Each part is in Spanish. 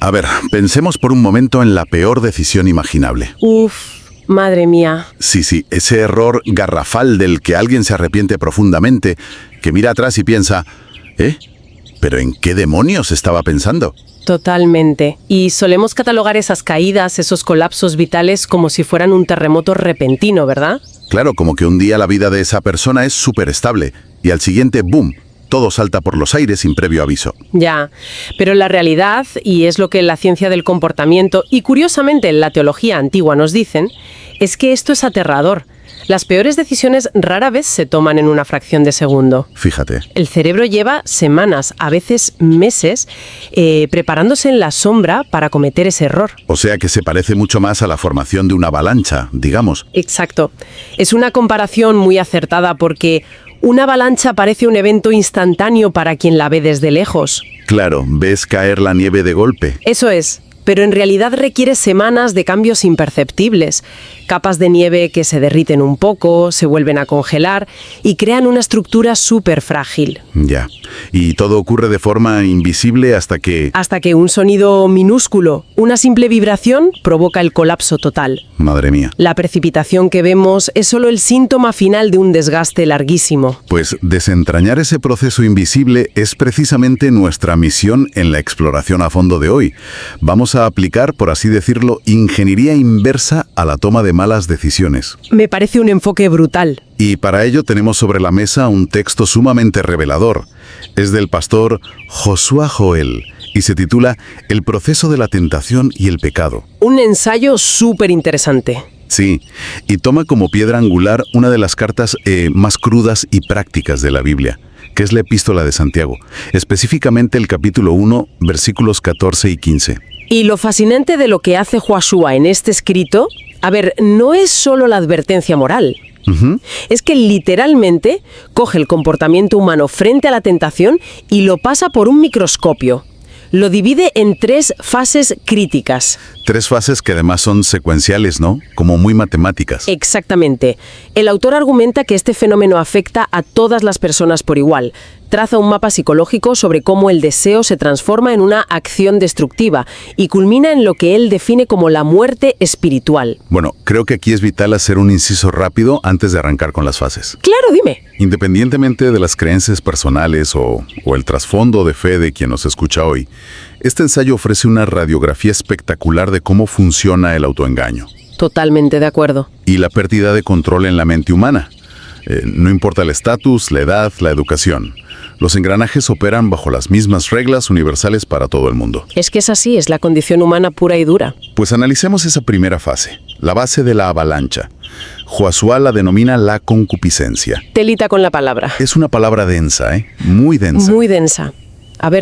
A ver, pensemos por un momento en la peor decisión imaginable. Uf, madre mía. Sí, ese error garrafal del que alguien se arrepiente profundamente, que mira atrás y piensa, ¿pero en qué demonios estaba pensando? Totalmente. Y solemos catalogar esas caídas, esos colapsos vitales como si fueran un terremoto repentino, ¿verdad? Claro, como que un día la vida de esa persona es súper estable y al siguiente, ¡boom!, todo salta por los aires sin previo aviso. Ya, pero la realidad, y es lo que la ciencia del comportamiento y curiosamente la teología antigua nos dicen, es que esto es aterrador. Las peores decisiones rara vez se toman en una fracción de segundo. Fíjate. El cerebro lleva semanas, a veces meses, preparándose en la sombra para cometer ese error. O sea que se parece mucho más a la formación de una avalancha, digamos. Exacto. Es una comparación muy acertada porque una avalancha parece un evento instantáneo para quien la ve desde lejos. Claro, ves caer la nieve de golpe. Eso es. Pero en realidad requiere semanas de cambios imperceptibles. Capas de nieve que se derriten un poco, se vuelven a congelar y crean una estructura súper frágil. Ya. Y todo ocurre de forma invisible hasta que... Hasta que un sonido minúsculo, una simple vibración, provoca el colapso total. Madre mía. La precipitación que vemos es solo el síntoma final de un desgaste larguísimo. Pues desentrañar ese proceso invisible es precisamente nuestra misión en la exploración a fondo de hoy. Vamos a aplicar, por así decirlo, ingeniería inversa a la toma de malas decisiones. Me parece un enfoque brutal. Y para ello tenemos sobre la mesa un texto sumamente revelador. Es del pastor Josué Joel y se titula El proceso de la tentación y el pecado. Un ensayo súper interesante. Sí, y toma como piedra angular una de las cartas más crudas y prácticas de la Biblia, que es la Epístola de Santiago, específicamente el capítulo 1, versículos 14 y 15. Y lo fascinante de lo que hace Josué en este escrito, no es solo la advertencia moral. Es que literalmente coge el comportamiento humano frente a la tentación y lo pasa por un microscopio. Lo divide en 3 fases críticas. 3 fases que además son secuenciales, ¿no? Como muy matemáticas. Exactamente. El autor argumenta que este fenómeno afecta a todas las personas por igual. Traza un mapa psicológico sobre cómo el deseo se transforma en una acción destructiva y culmina en lo que él define como la muerte espiritual. Bueno, creo que aquí es vital hacer un inciso rápido antes de arrancar con las fases. Claro, dime. Independientemente de las creencias personales o el trasfondo de fe de quien nos escucha hoy, este ensayo ofrece una radiografía espectacular de cómo funciona el autoengaño. Totalmente de acuerdo. Y la pérdida de control en la mente humana. No importa el estatus, la edad, la educación. Los engranajes operan bajo las mismas reglas universales para todo el mundo. Es que es así, es la condición humana pura y dura. Pues analicemos esa primera fase, la base de la avalancha. Josué la denomina la concupiscencia. Telita con la palabra. Es una palabra densa, muy densa. Muy densa.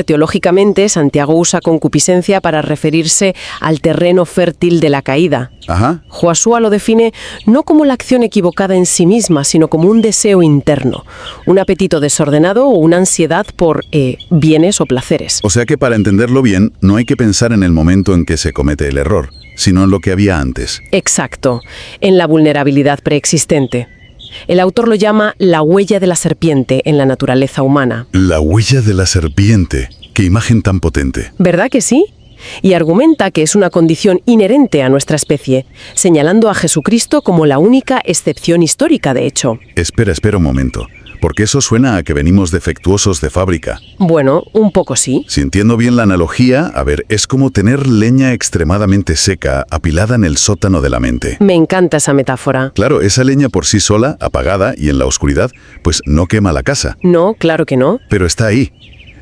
Teológicamente, Santiago usa concupiscencia para referirse al terreno fértil de la caída. Ajá. Josué lo define no como la acción equivocada en sí misma, sino como un deseo interno, un apetito desordenado o una ansiedad por bienes o placeres. O sea que para entenderlo bien, no hay que pensar en el momento en que se comete el error, sino en lo que había antes. Exacto, en la vulnerabilidad preexistente. El autor lo llama la huella de la serpiente en la naturaleza humana. La huella de la serpiente. ¡Qué imagen tan potente! ¿Verdad que sí? Y argumenta que es una condición inherente a nuestra especie, señalando a Jesucristo como la única excepción histórica, de hecho. Espera un momento. Porque eso suena a que venimos defectuosos de fábrica. Bueno, un poco sí. Si entiendo bien la analogía, es como tener leña extremadamente seca apilada en el sótano de la mente. Me encanta esa metáfora. Claro, esa leña por sí sola, apagada y en la oscuridad, pues no quema la casa. No, claro que no. Pero está ahí.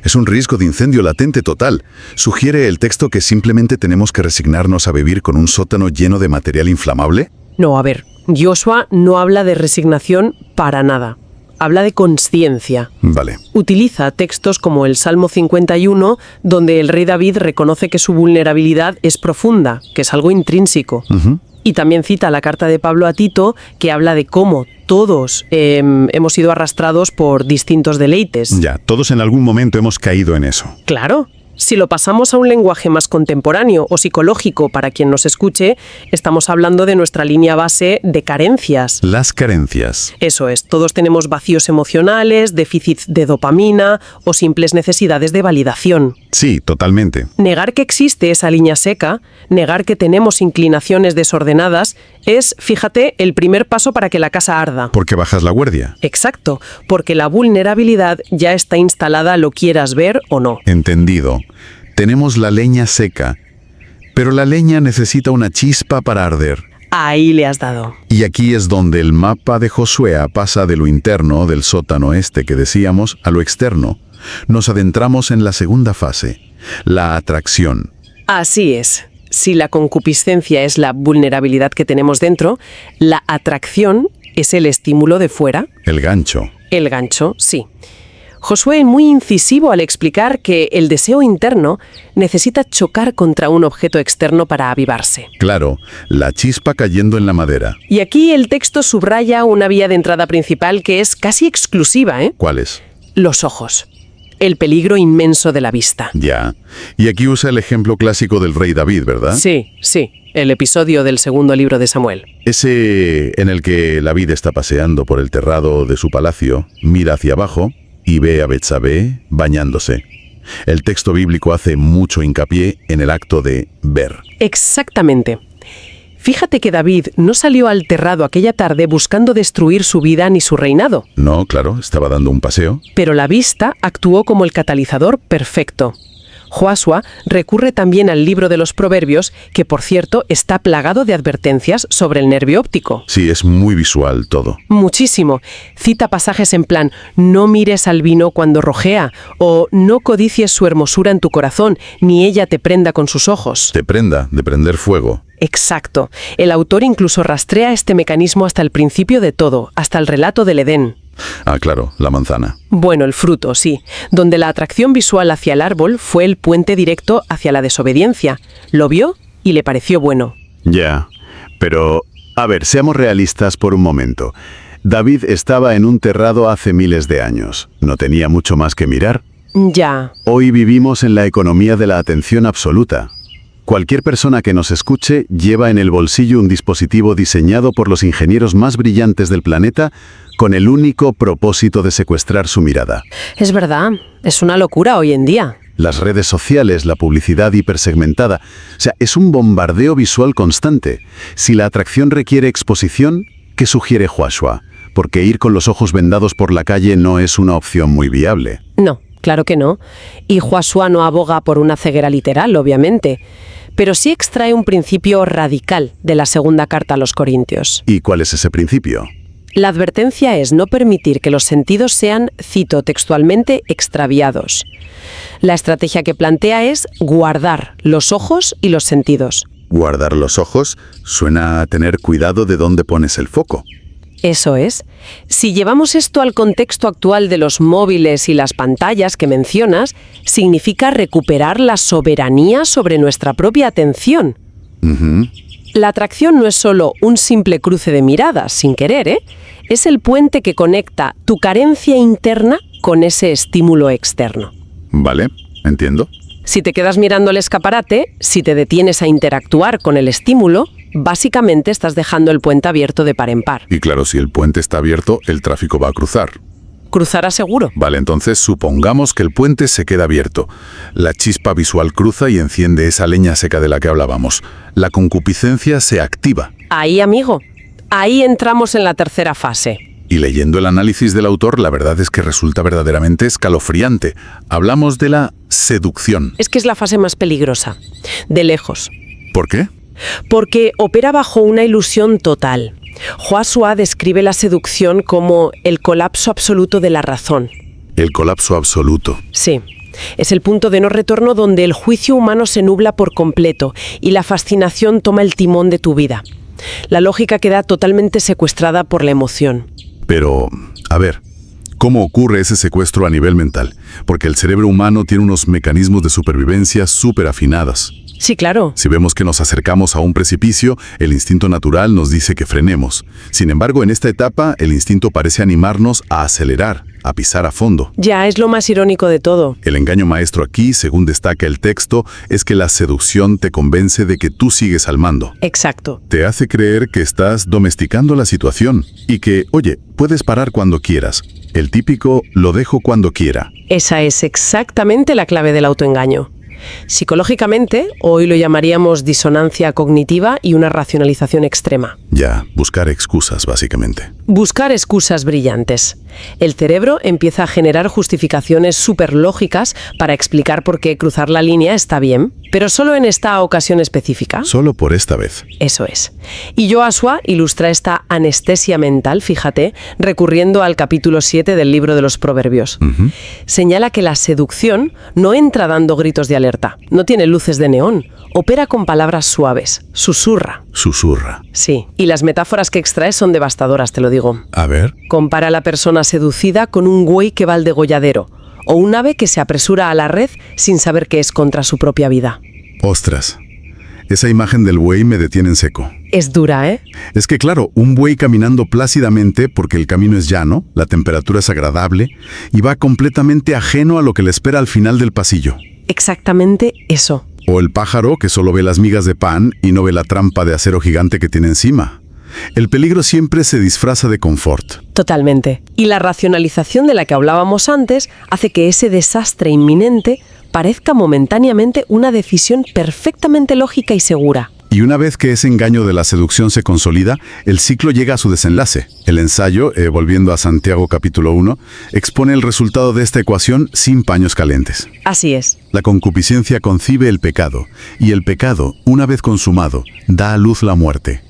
Es un riesgo de incendio latente total. Sugiere el texto que simplemente tenemos que resignarnos a vivir con un sótano lleno de material inflamable. No, Josué no habla de resignación para nada. Habla de consciencia. Vale. Utiliza textos como el Salmo 51, donde el rey David reconoce que su vulnerabilidad es profunda, que es algo intrínseco. Y también cita la carta de Pablo a Tito, que habla de cómo todos hemos sido arrastrados por distintos deleites. Ya, todos en algún momento hemos caído en eso. Claro. Si lo pasamos a un lenguaje más contemporáneo o psicológico para quien nos escuche, estamos hablando de nuestra línea base de carencias. Las carencias. Eso es, todos tenemos vacíos emocionales, déficit de dopamina o simples necesidades de validación. Sí, totalmente. Negar que existe esa línea seca, negar que tenemos inclinaciones desordenadas, es, fíjate, el primer paso para que la casa arda. Porque bajas la guardia. Exacto, porque la vulnerabilidad ya está instalada, lo quieras ver o no. Entendido. Tenemos la leña seca, pero la leña necesita una chispa para arder. Ahí le has dado. Y aquí es donde el mapa de Josué pasa de lo interno, del sótano este que decíamos, a lo externo. Nos adentramos en la segunda fase, la atracción. Así es. Si la concupiscencia es la vulnerabilidad que tenemos dentro, la atracción es el estímulo de fuera. El gancho. El gancho, sí. Josué es muy incisivo al explicar que el deseo interno necesita chocar contra un objeto externo para avivarse. Claro, la chispa cayendo en la madera. Y aquí el texto subraya una vía de entrada principal que es casi exclusiva, ¿eh? ¿Cuál es? Los ojos. El peligro inmenso de la vista. Ya. Y aquí usa el ejemplo clásico del rey David, ¿verdad? Sí, sí. El episodio del segundo libro de Samuel. Ese en el que David está paseando por el terrado de su palacio, mira hacia abajo y ve a Betsabé bañándose. El texto bíblico hace mucho hincapié en el acto de ver. Exactamente. Fíjate que David no salió al terrado aquella tarde buscando destruir su vida ni su reinado. No, claro, estaba dando un paseo. Pero la vista actuó como el catalizador perfecto. Josué recurre también al libro de los Proverbios, que por cierto está plagado de advertencias sobre el nervio óptico. Sí, es muy visual todo. Muchísimo. Cita pasajes en plan, no mires al vino cuando rojea, o no codicies su hermosura en tu corazón, ni ella te prenda con sus ojos. Te prenda, de prender fuego. Exacto. El autor incluso rastrea este mecanismo hasta el principio de todo, hasta el relato del Edén. Ah, claro, la manzana. Bueno, el fruto, sí, donde la atracción visual hacia el árbol fue el puente directo hacia la desobediencia. Lo vio y le pareció bueno. Ya, pero, a ver, seamos realistas por un momento. David estaba en un terrado hace miles de años. No tenía mucho más que mirar. Ya. Hoy vivimos en la economía de la atención absoluta. Cualquier persona que nos escuche lleva en el bolsillo un dispositivo diseñado por los ingenieros más brillantes del planeta con el único propósito de secuestrar su mirada. Es verdad, es una locura hoy en día. Las redes sociales, la publicidad hipersegmentada, o sea, es un bombardeo visual constante. Si la atracción requiere exposición, ¿qué sugiere Josué? Porque ir con los ojos vendados por la calle no es una opción muy viable. No, claro que no. Y Josué no aboga por una ceguera literal, obviamente. Pero sí extrae un principio radical de la segunda carta a los Corintios. ¿Y cuál es ese principio? La advertencia es no permitir que los sentidos sean, cito textualmente, extraviados. La estrategia que plantea es guardar los ojos y los sentidos. Guardar los ojos suena a tener cuidado de dónde pones el foco. Eso es. Si llevamos esto al contexto actual de los móviles y las pantallas que mencionas, significa recuperar la soberanía sobre nuestra propia atención. La atracción no es solo un simple cruce de miradas, sin querer, ¿eh? Es el puente que conecta tu carencia interna con ese estímulo externo. Vale, entiendo. Si te quedas mirando el escaparate, si te detienes a interactuar con el estímulo, básicamente estás dejando el puente abierto de par en par. Y claro, si el puente está abierto, el tráfico va a cruzar. Cruzará seguro. Vale, entonces supongamos que el puente se queda abierto. La chispa visual cruza y enciende esa leña seca de la que hablábamos. La concupiscencia se activa. Ahí, amigo. Ahí entramos en la tercera fase. Y leyendo el análisis del autor, la verdad es que resulta verdaderamente escalofriante. Hablamos de la seducción. Es que es la fase más peligrosa. De lejos. ¿Por qué? Porque opera bajo una ilusión total. Josué describe la seducción como el colapso absoluto de la razón. El colapso absoluto. Sí. Es el punto de no retorno donde el juicio humano se nubla por completo y la fascinación toma el timón de tu vida. La lógica queda totalmente secuestrada por la emoción. Pero, a ver, ¿cómo ocurre ese secuestro a nivel mental? Porque el cerebro humano tiene unos mecanismos de supervivencia súper afinados. Sí, claro. Si vemos que nos acercamos a un precipicio, el instinto natural nos dice que frenemos. Sin embargo, en esta etapa, el instinto parece animarnos a acelerar, a pisar a fondo. Ya, es lo más irónico de todo. El engaño maestro aquí, según destaca el texto, es que la seducción te convence de que tú sigues al mando. Exacto. Te hace creer que estás domesticando la situación y que, oye, puedes parar cuando quieras. El típico lo dejo cuando quiera. Esa es exactamente la clave del autoengaño. Psicológicamente, hoy lo llamaríamos disonancia cognitiva y una racionalización extrema. Ya, buscar excusas, básicamente. Buscar excusas brillantes. El cerebro empieza a generar justificaciones superlógicas para explicar por qué cruzar la línea está bien, pero solo en esta ocasión específica. Solo por esta vez. Eso es. Y Joshua ilustra esta anestesia mental, fíjate, recurriendo al capítulo 7 del libro de los Proverbios. Señala que la seducción no entra dando gritos de alerta, no tiene luces de neón, opera con palabras suaves, susurra. Susurra. Sí, y las metáforas que extrae son devastadoras, te lo digo. A ver. Compara a la persona seducida con un buey que va al degolladero, o un ave que se apresura a la red sin saber que es contra su propia vida. Ostras. Esa imagen del buey me detiene en seco. Es dura, ¿eh? Es que claro, un buey caminando plácidamente porque el camino es llano, la temperatura es agradable y va completamente ajeno a lo que le espera al final del pasillo. Exactamente eso. O el pájaro que solo ve las migas de pan y no ve la trampa de acero gigante que tiene encima. El peligro siempre se disfraza de confort. Totalmente. Y la racionalización de la que hablábamos antes hace que ese desastre inminente parezca momentáneamente una decisión perfectamente lógica y segura. Y una vez que ese engaño de la seducción se consolida, el ciclo llega a su desenlace. El ensayo, volviendo a Santiago capítulo 1, expone el resultado de esta ecuación sin paños calientes. Así es. La concupiscencia concibe el pecado, y el pecado, una vez consumado, da a luz la muerte.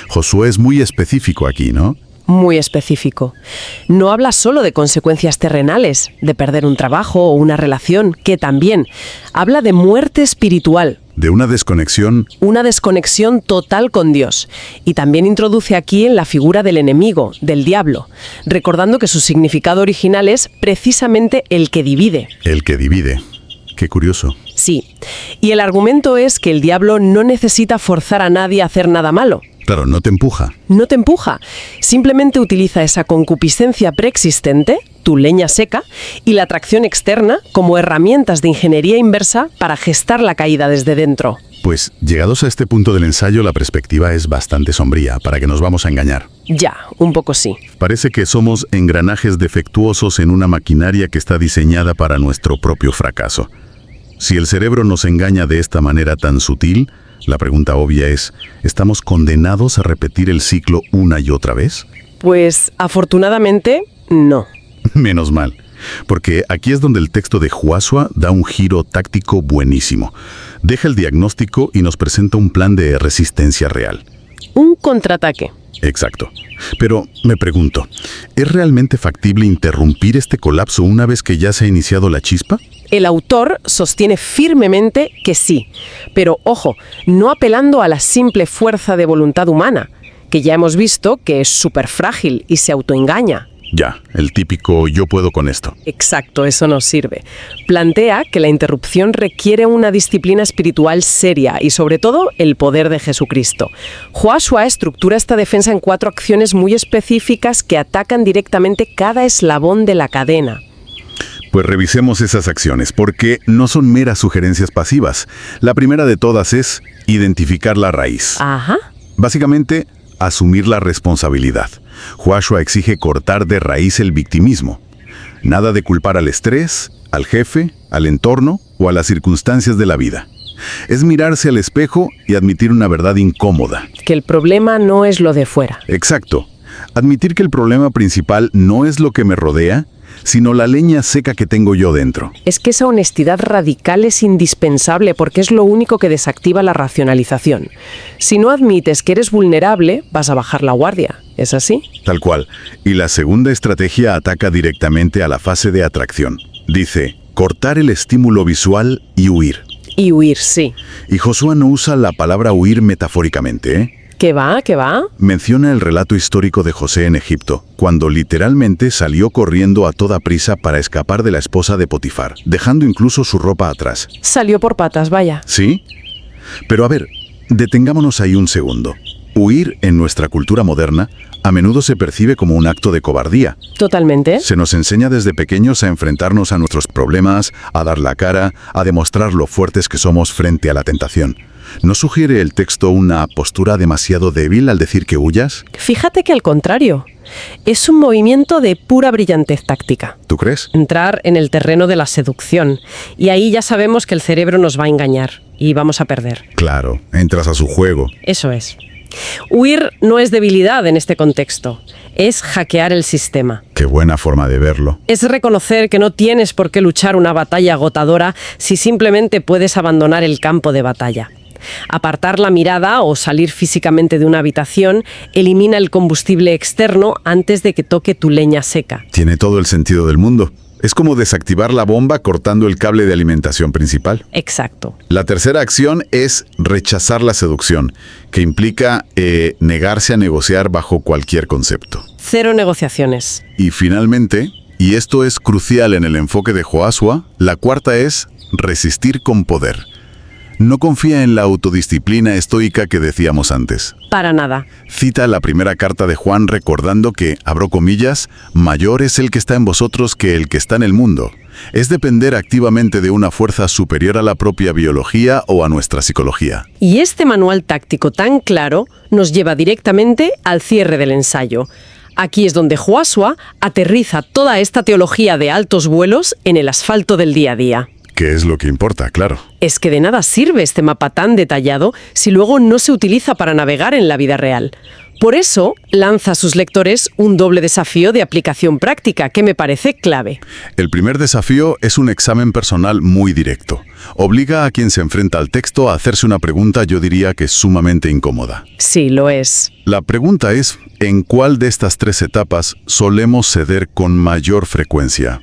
Josué es muy específico aquí, ¿no? Muy específico. No habla solo de consecuencias terrenales, de perder un trabajo o una relación, que también. Habla de muerte espiritual. De una desconexión. Una desconexión total con Dios. Y también introduce aquí en la figura del enemigo, del diablo, recordando que su significado original es precisamente el que divide. El que divide. Qué curioso. Sí. Y el argumento es que el diablo no necesita forzar a nadie a hacer nada malo. Claro, no te empuja. No te empuja. Simplemente utiliza esa concupiscencia preexistente, tu leña seca, y la atracción externa como herramientas de ingeniería inversa para gestar la caída desde dentro. Pues, llegados a este punto del ensayo, la perspectiva es bastante sombría, para que nos vamos a engañar. Ya, un poco sí. Parece que somos engranajes defectuosos en una maquinaria que está diseñada para nuestro propio fracaso. Si el cerebro nos engaña de esta manera tan sutil, la pregunta obvia es, ¿estamos condenados a repetir el ciclo una y otra vez? Pues, afortunadamente, no. Menos mal, porque aquí es donde el texto de Joshua da un giro táctico buenísimo. Deja el diagnóstico y nos presenta un plan de resistencia real. Un contraataque. Exacto. Pero me pregunto, ¿es realmente factible interrumpir este colapso una vez que ya se ha iniciado la chispa? El autor sostiene firmemente que sí, pero ojo, no apelando a la simple fuerza de voluntad humana, que ya hemos visto que es súper frágil y se autoengaña. Ya, el típico yo puedo con esto. Exacto, eso no sirve. Plantea que la interrupción requiere una disciplina espiritual seria y sobre todo el poder de Jesucristo. Joshua estructura esta defensa en 4 acciones muy específicas que atacan directamente cada eslabón de la cadena. Pues revisemos esas acciones, porque no son meras sugerencias pasivas. La primera de todas es identificar la raíz. Ajá. Básicamente, asumir la responsabilidad. Joshua exige cortar de raíz el victimismo. Nada de culpar al estrés, al jefe, al entorno o a las circunstancias de la vida. Es mirarse al espejo y admitir una verdad incómoda. Que el problema no es lo de fuera. Exacto. Admitir que el problema principal no es lo que me rodea, sino la leña seca que tengo yo dentro. Es que esa honestidad radical es indispensable porque es lo único que desactiva la racionalización. Si no admites que eres vulnerable, vas a bajar la guardia. ¿Es así? Tal cual. Y la segunda estrategia ataca directamente a la fase de atracción. Dice, cortar el estímulo visual y huir. Y huir, sí. Y Josué no usa la palabra huir metafóricamente, ¿eh? ¿Qué va? ¿Qué va? Menciona el relato histórico de José en Egipto, cuando literalmente salió corriendo a toda prisa para escapar de la esposa de Potifar, dejando incluso su ropa atrás. Salió por patas, vaya. ¿Sí? Pero a ver, detengámonos ahí un segundo. Huir en nuestra cultura moderna a menudo se percibe como un acto de cobardía. Totalmente. Se nos enseña desde pequeños a enfrentarnos a nuestros problemas, a dar la cara, a demostrar lo fuertes que somos frente a la tentación. ¿No sugiere el texto una postura demasiado débil al decir que huyas? Fíjate que al contrario, es un movimiento de pura brillantez táctica. ¿Tú crees? Entrar en el terreno de la seducción. Y ahí ya sabemos que el cerebro nos va a engañar y vamos a perder. Claro, entras a su juego. Eso es. Huir no es debilidad en este contexto, es hackear el sistema. Qué buena forma de verlo. Es reconocer que no tienes por qué luchar una batalla agotadora si simplemente puedes abandonar el campo de batalla. Apartar la mirada o salir físicamente de una habitación elimina el combustible externo antes de que toque tu leña seca. Tiene todo el sentido del mundo. Es como desactivar la bomba cortando el cable de alimentación principal. Exacto. La tercera acción es rechazar la seducción, que implica negarse a negociar bajo cualquier concepto. 0 negociaciones. Y finalmente, y esto es crucial en el enfoque de Joshua, la cuarta es resistir con poder. No confía en la autodisciplina estoica que decíamos antes. Para nada. Cita la primera carta de Juan recordando que, abro comillas, mayor es el que está en vosotros que el que está en el mundo. Es depender activamente de una fuerza superior a la propia biología o a nuestra psicología. Y este manual táctico tan claro nos lleva directamente al cierre del ensayo. Aquí es donde Joshua aterriza toda esta teología de altos vuelos en el asfalto del día a día. ¿Qué es lo que importa? Claro. Es que de nada sirve este mapa tan detallado si luego no se utiliza para navegar en la vida real. Por eso, lanza a sus lectores un doble desafío de aplicación práctica que me parece clave. El primer desafío es un examen personal muy directo. Obliga a quien se enfrenta al texto a hacerse una pregunta, yo diría que sumamente incómoda. Sí, lo es. La pregunta es, ¿en cuál de estas 3 etapas solemos ceder con mayor frecuencia?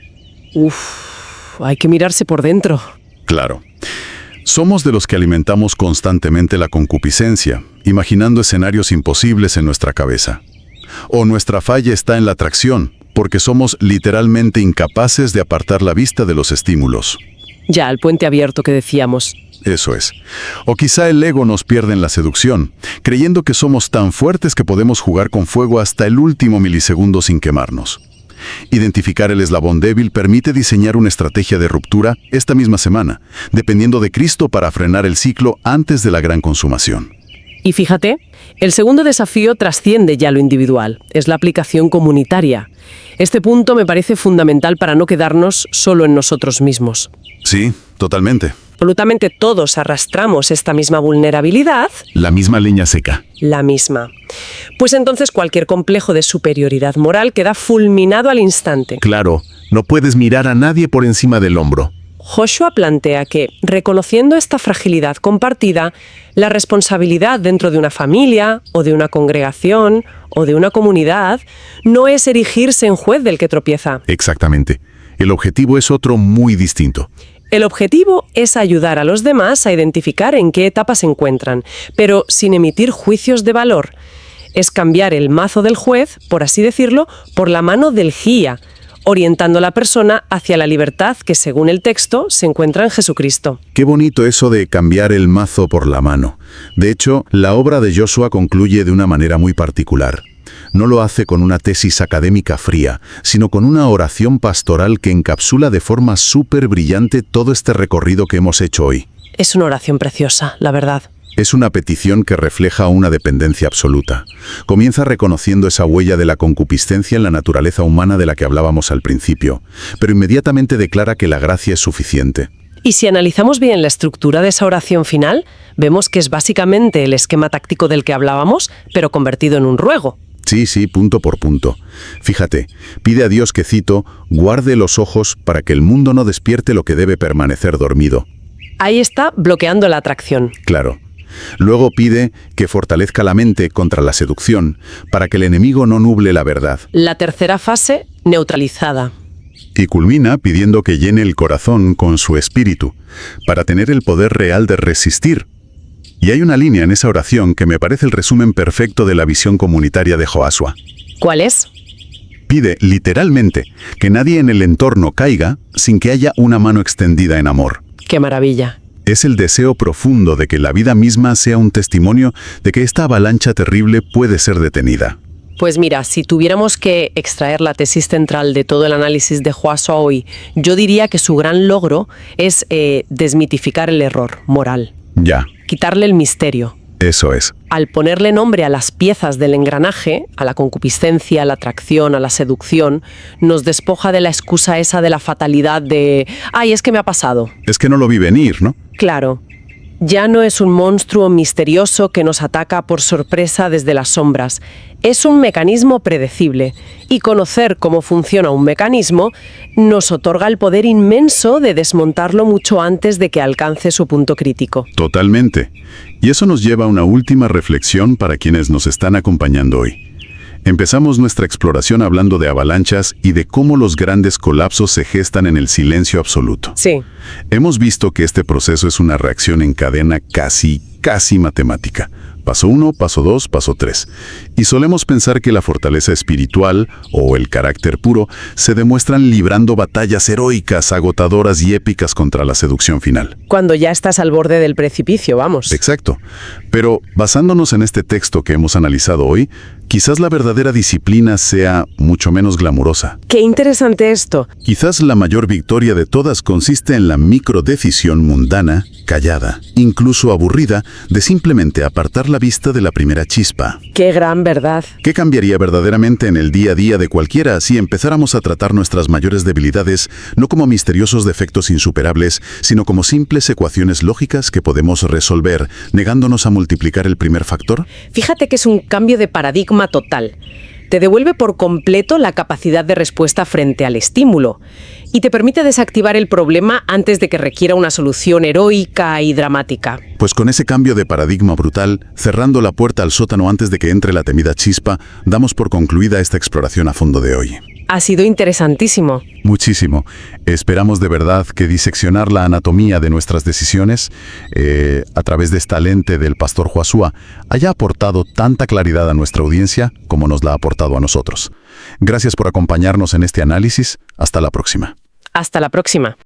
Hay que mirarse por dentro. Claro. Somos de los que alimentamos constantemente la concupiscencia, imaginando escenarios imposibles en nuestra cabeza. O nuestra falla está en la atracción, porque somos literalmente incapaces de apartar la vista de los estímulos. Ya, el puente abierto que decíamos. Eso es. O quizá el ego nos pierde en la seducción, creyendo que somos tan fuertes que podemos jugar con fuego hasta el último milisegundo sin quemarnos. Identificar el eslabón débil permite diseñar una estrategia de ruptura esta misma semana, dependiendo de Cristo para frenar el ciclo antes de la gran consumación. Y fíjate, el segundo desafío trasciende ya lo individual, es la aplicación comunitaria. Este punto me parece fundamental para no quedarnos solo en nosotros mismos. Sí, totalmente. Absolutamente todos arrastramos esta misma vulnerabilidad. La misma leña seca. La misma. Pues entonces cualquier complejo de superioridad moral queda fulminado al instante. Claro, no puedes mirar a nadie por encima del hombro. Joshua plantea que, reconociendo esta fragilidad compartida, la responsabilidad dentro de una familia, o de una congregación, o de una comunidad, no es erigirse en juez del que tropieza. Exactamente. El objetivo es otro muy distinto. El objetivo es ayudar a los demás a identificar en qué etapa se encuentran, pero sin emitir juicios de valor. Es cambiar el mazo del juez, por así decirlo, por la mano del guía, orientando a la persona hacia la libertad que, según el texto, se encuentra en Jesucristo. Qué bonito eso de cambiar el mazo por la mano. De hecho, la obra de Joshua concluye de una manera muy particular. No lo hace con una tesis académica fría, sino con una oración pastoral que encapsula de forma súper brillante todo este recorrido que hemos hecho hoy. Es una oración preciosa, la verdad. Es una petición que refleja una dependencia absoluta. Comienza reconociendo esa huella de la concupiscencia en la naturaleza humana de la que hablábamos al principio, pero inmediatamente declara que la gracia es suficiente. Y si analizamos bien la estructura de esa oración final, vemos que es básicamente el esquema táctico del que hablábamos, pero convertido en un ruego. Sí, punto por punto. Fíjate, pide a Dios que, cito, guarde los ojos para que el mundo no despierte lo que debe permanecer dormido. Ahí está bloqueando la atracción. Claro. Luego pide que fortalezca la mente contra la seducción, para que el enemigo no nuble la verdad. La tercera fase, neutralizada. Y culmina pidiendo que llene el corazón con su espíritu, para tener el poder real de resistir. Y hay una línea en esa oración que me parece el resumen perfecto de la visión comunitaria de Joshua. ¿Cuál es? Pide, literalmente, que nadie en el entorno caiga sin que haya una mano extendida en amor. ¡Qué maravilla! Es el deseo profundo de que la vida misma sea un testimonio de que esta avalancha terrible puede ser detenida. Pues mira, si tuviéramos que extraer la tesis central de todo el análisis de Hwasua hoy, yo diría que su gran logro es desmitificar el error moral, Ya, quitarle el misterio. eso es. Al ponerle nombre a las piezas del engranaje, a la concupiscencia, a la atracción, a la seducción, nos despoja de la excusa esa de la fatalidad de «ay, es que me ha pasado». Es que no lo vi venir, ¿no? Claro, ya no es un monstruo misterioso que nos ataca por sorpresa desde las sombras. Es un mecanismo predecible. Y conocer cómo funciona un mecanismo nos otorga el poder inmenso de desmontarlo mucho antes de que alcance su punto crítico. Totalmente. Y eso nos lleva a una última reflexión para quienes nos están acompañando hoy. Empezamos nuestra exploración hablando de avalanchas y de cómo los grandes colapsos se gestan en el silencio absoluto. Sí. Hemos visto que este proceso es una reacción en cadena casi matemática. Paso 1, paso 2, paso 3. Y solemos pensar que la fortaleza espiritual o el carácter puro se demuestran librando batallas heroicas, agotadoras y épicas contra la seducción final. Cuando ya estás al borde del precipicio, vamos. Exacto. Pero basándonos en este texto que hemos analizado hoy, quizás la verdadera disciplina sea mucho menos glamurosa. Qué interesante esto. Quizás la mayor victoria de todas consiste en la microdecisión mundana, callada, incluso aburrida, de simplemente apartar la vista de la primera chispa. Qué gran verdad. ¿Qué cambiaría verdaderamente en el día a día de cualquiera si empezáramos a tratar nuestras mayores debilidades no como misteriosos defectos insuperables, sino como simples ecuaciones lógicas que podemos resolver, negándonos a multiplicar el primer factor? Fíjate que es un cambio de paradigma total. Te devuelve por completo la capacidad de respuesta frente al estímulo y te permite desactivar el problema antes de que requiera una solución heroica y dramática. Pues con ese cambio de paradigma brutal, cerrando la puerta al sótano antes de que entre la temida chispa, damos por concluida esta exploración a fondo de hoy. Ha sido interesantísimo. Muchísimo. Esperamos de verdad que diseccionar la anatomía de nuestras decisiones a través de esta lente del pastor Hwasua haya aportado tanta claridad a nuestra audiencia como nos la ha aportado a nosotros. Gracias por acompañarnos en este análisis. Hasta la próxima. Hasta la próxima.